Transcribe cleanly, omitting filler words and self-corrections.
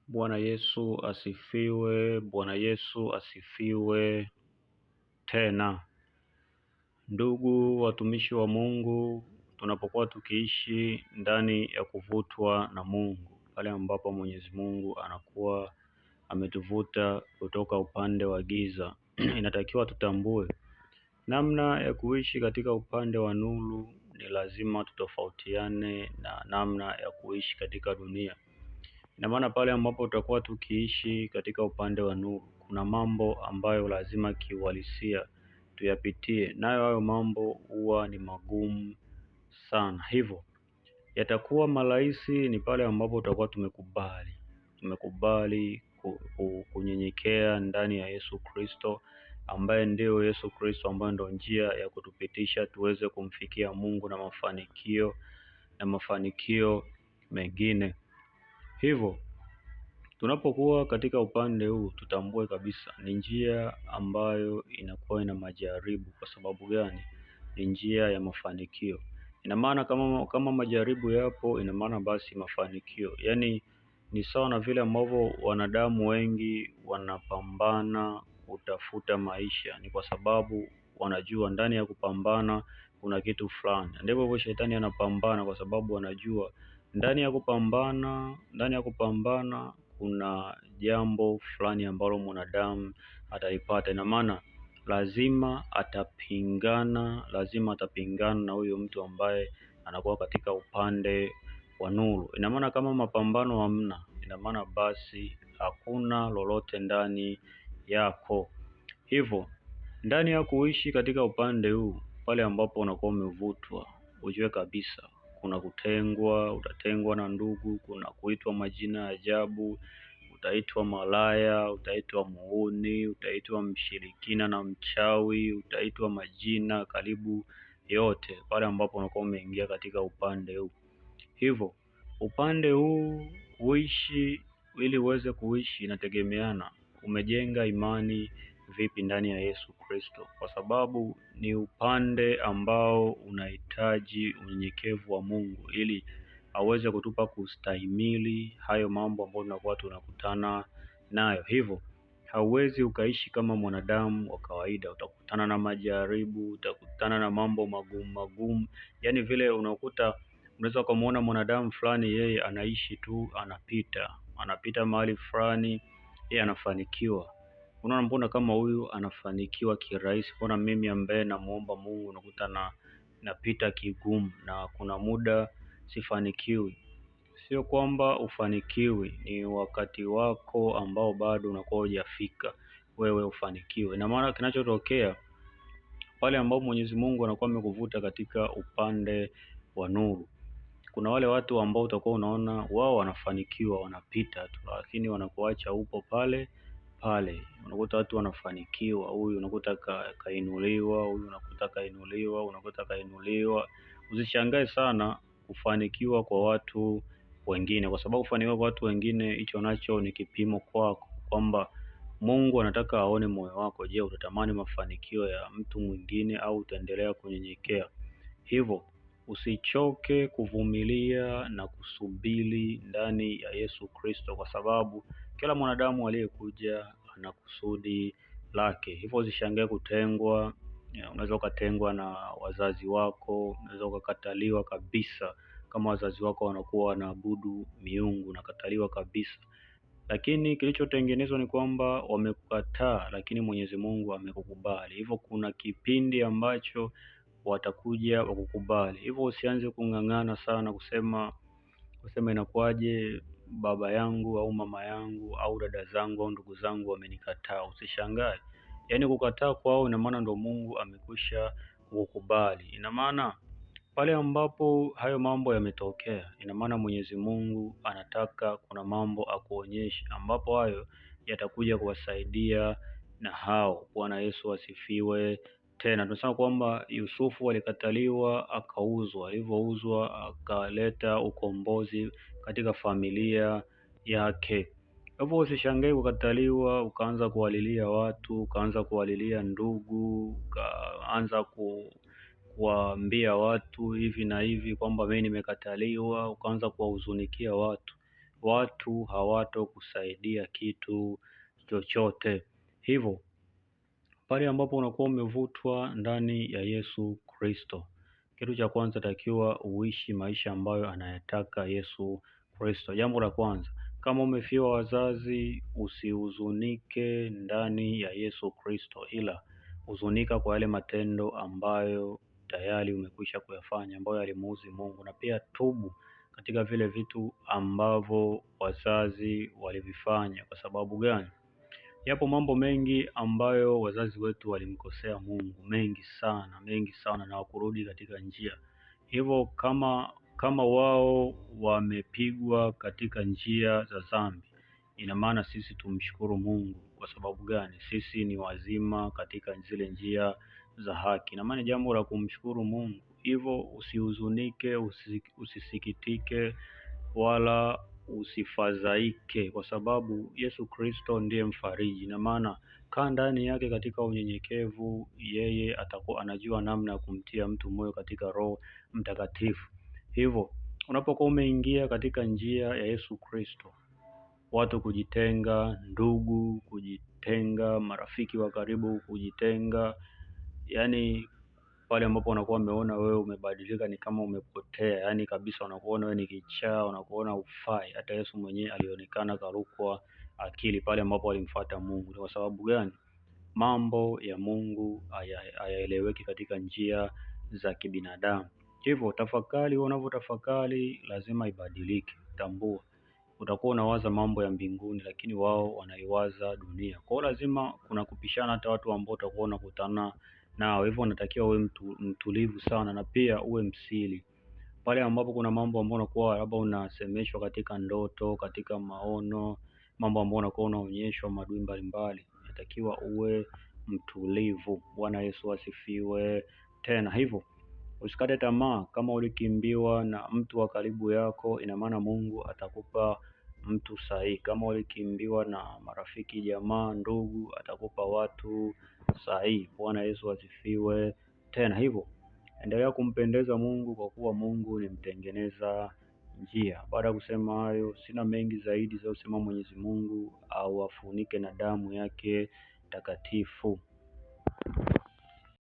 Bwana Yesu asifiwe. Bwana Yesu asifiwe tena. Ndugu watumishi wa Mungu, tunapokuwa tukiishi ndani ya kuvutwa na Mungu, pale ambapo Mwenyezi Mungu anakuwa ametuvuta kutoka upande wa giza inatakiwa tutambue namna ya kuishi katika upande wa nuru. Ni lazima tutofautiane na namna ya kuishi katika dunia. Ina maana pale ambapo tutakuwa tukiishi katika upande wa nuru, kuna mambo ambayo lazima kiuhalisia tuyapitie, nayo hayo mambo huwa ni magumu sana. Hivyo yatakuwa marahisi ni pale ambapo tutakuwa tumekubali kunyenyekea ndani ya Yesu Kristo, ambaye ndio Yesu Kristo, ambaye ndio njia ya kutupitisha tuweze kumfikia Mungu na mafanikio mengine. Hivyo tunapokuwa katika upande huu, tutambue kabisa ni njia ambayo inakuwa ina majaribu. Kwa sababu gani? Ni njia ya mafanikio. Ina maana kama majaribu yapo, ina maana basi mafanikio. Yaani ni sawa na vile ambavyo wanadamu wengi wanapambana kutafuta maisha, ni kwa sababu wanajua ndani ya kupambana kuna kitu fulani. Ndivyo hivyo shetani anapambana, kwa sababu anajua ndani ya kupambana kuna jambo fulani ambalo mwanadamu ataipata. Ina maana lazima atapingana na huyo mtu ambaye anakuwa katika upande wa nuru. Ina maana kama mapambano hamna, ina maana basi hakuna lolote ndani yako. Hivyo ndani ya kuishi katika upande huu, pale ambapo unakuwa umevutwa, ujue kabisa kuna kutengwa. Utatengwa na ndugu, kuna kuitwa majina ya ajabu, utaitwa malaya, utaitwa muhuni, utaitwa mshirikina na mchawi, utaitwa majina karibu yote pale ambapo unakuwa umeingia katika upande huu. Hivyo upande huu kuishi, ili uweze kuishi, inategemeana umejenga imani vipi ndani ya Yesu Kristo, kwa sababu ni upande ambao unahitaji unyenyekevu wa Mungu ili aweze kutupa kustahimili hayo mambo ambayo tunakuwa tunakutana nayo. Hivyo hauwezi ukaishi kama mwanadamu wa kawaida, utakutana na majaribu, utakutana na mambo magumu. Yaani vile unaweza kumuona mwanadamu fulani, yeye anaishi tu, anapita mahali fulani, yeye anafanikiwa. Unaona, mbona kama huyu anafanikiwa kirahisi, mbona mimi ambaye namuomba Mungu nakuta napita kigumu na kuna muda sifanikiwi? Sio kwamba ufanikiwi, ni wakati wako ambao bado unakuwa hujafika wewe ufanikiwe. Na maana kinachotokea pale ambapo Mwenyezi Mungu anakuwa amekuvuta katika upande wa nuru, kuna wale watu ambao utakuwa unaona wao wanafanikiwa, wanapita tu, lakini wanakuacha upo pale pale. Unakuta watu wanafanikiwa, huyu unakuta kainuliwa, huyu unakuta kainuliwa. Usishangae sana kufanikiwa kwa watu wengine, kwa sababu kufanikiwa kwa watu wengine, hicho nacho ni kipimo kwako, kwamba Mungu anataka aone moyo wako. Je, utatamani mafanikio ya mtu mwingine au utaendelea kunyenyekea? Hivyo usichoke kuvumilia na kusubiri ndani ya Yesu Kristo, kwa sababu kila mwanadamu aliyekuja ana kusudi lake. Hivyo usishangae kutengwa. Unaweza ukatengwa na wazazi wako, unaweza ukakataliwa kabisa. Kama wazazi wako wanakuwa wanaabudu miungu, nakataliwa kabisa. Lakini kilichotengenezwa ni kwamba wamekukataa, lakini Mwenyezi Mungu amekukubali. Hivyo kuna kipindi ambacho watakuja wakukubali. Hivyo usianze kung'ang'ana sana kusema inakuwaje baba yangu au mama yangu au dada zangu au ndugu zangu wamenikataa. Usishangae. Yaani kukataa kwao ina maana ndo Mungu amekwisha kukubali. Ina maana pale ambapo hayo mambo yametokea, ina maana Mwenyezi Mungu anataka kuna mambo akuonyeshe, ambapo hayo yatakuja kuwasaidia na hao. Bwana Yesu asifiwe tena. Tunasema kwamba Yusufu alikataliwa akauzwa, alivyouzwa akaleta ukombozi katika familia yake. Hivyo usishangae kukataliwa, ukaanza kuwalilia watu, ukaanza kuwalilia ndugu, ukaanza kuwaambia watu hivi na hivi kwamba mimi nimekataliwa, ukaanza kuwahuzunikia watu. watu hawatokusaidia kitu chochote. Hivyo pale ambapo unakuwa umevutwa ndani ya Yesu Kristo, kitu cha kwanza takiwa uishi maisha ambayo anayataka Yesu Kristo. Jambo la kwanza, kama umefiwa wazazi, usihuzunike ndani ya Yesu Kristo, ila huzunika kwa yale matendo ambayo tayari umekwisha kuyafanya, ambayo yalimuudhi Mungu, na pia tubu katika vile vitu ambavyo wazazi walivifanya. Kwa sababu gani? Yapo mambo mengi ambayo wazazi wetu walimkosea Mungu, mengi sana, na wakurudi katika njia. Hivyo kama wao wamepigwa katika njia za dhambi, ina maana sisi tumshukuru Mungu. Kwa sababu gani? Sisi ni wazima katika zile njia za haki, ina maana jambo la kumshukuru Mungu. Hivyo usihuzunike, usisikitike, wala usifadhaike, kwa sababu Yesu Kristo ndiye mfariji. Na maana kaa ndani yake katika unyenyekevu, yeye atakuwa anajua namna ya kumtia mtu moyo katika Roho Mtakatifu. Hivyo unapokuwa umeingia katika njia ya Yesu Kristo, watu kujitenga, ndugu kujitenga, marafiki wa karibu kujitenga, yani pale ambapo wanakuwa wameona wewe umebadilika, ni kama umepotea, yani kabisa wanakuona wewe ni kichaa, wanakuona ufai. Hata Yesu mwenyewe alionekana karukwa akili pale ambapo alimfuata Mungu. Kwa sababu gani? Mambo ya Mungu hayaeleweki katika njia za kibinadamu. Hivyo tafakari, unavyotafakari lazima ibadilike. Tambua utakuwa unawaza mambo ya mbinguni, lakini wao wanaiwaza dunia. Kwa hiyo lazima kuna kupishana hata watu ambao utakuwa unakutana nao. Hivyo unatakiwa uwe mtulivu sana, na pia uwe msiri pale ambapo kuna mambo ambayo unakuwa labda unasemeshwa katika ndoto, katika maono, mambo ambayo unakuwa unaonyeshwa madui mbalimbali, unatakiwa uwe mtulivu. Bwana Yesu asifiwe. Tena hivyo usikate tamaa. Kama ulikimbiwa na mtu wa karibu yako, ina maana Mungu atakupa mtu sahihi. Kama ulikimbiwa na marafiki, jamaa, ndugu, atakupa watu sahihi. Bwana Yesu asifiwe. Tena hivyo endelea kumpendeza Mungu, kwa kuwa Mungu ni mtengeneza njia. Baada ya kusema hayo, sina mengi zaidi za kusema. Mwenyezi Mungu awafunike na damu yake takatifu.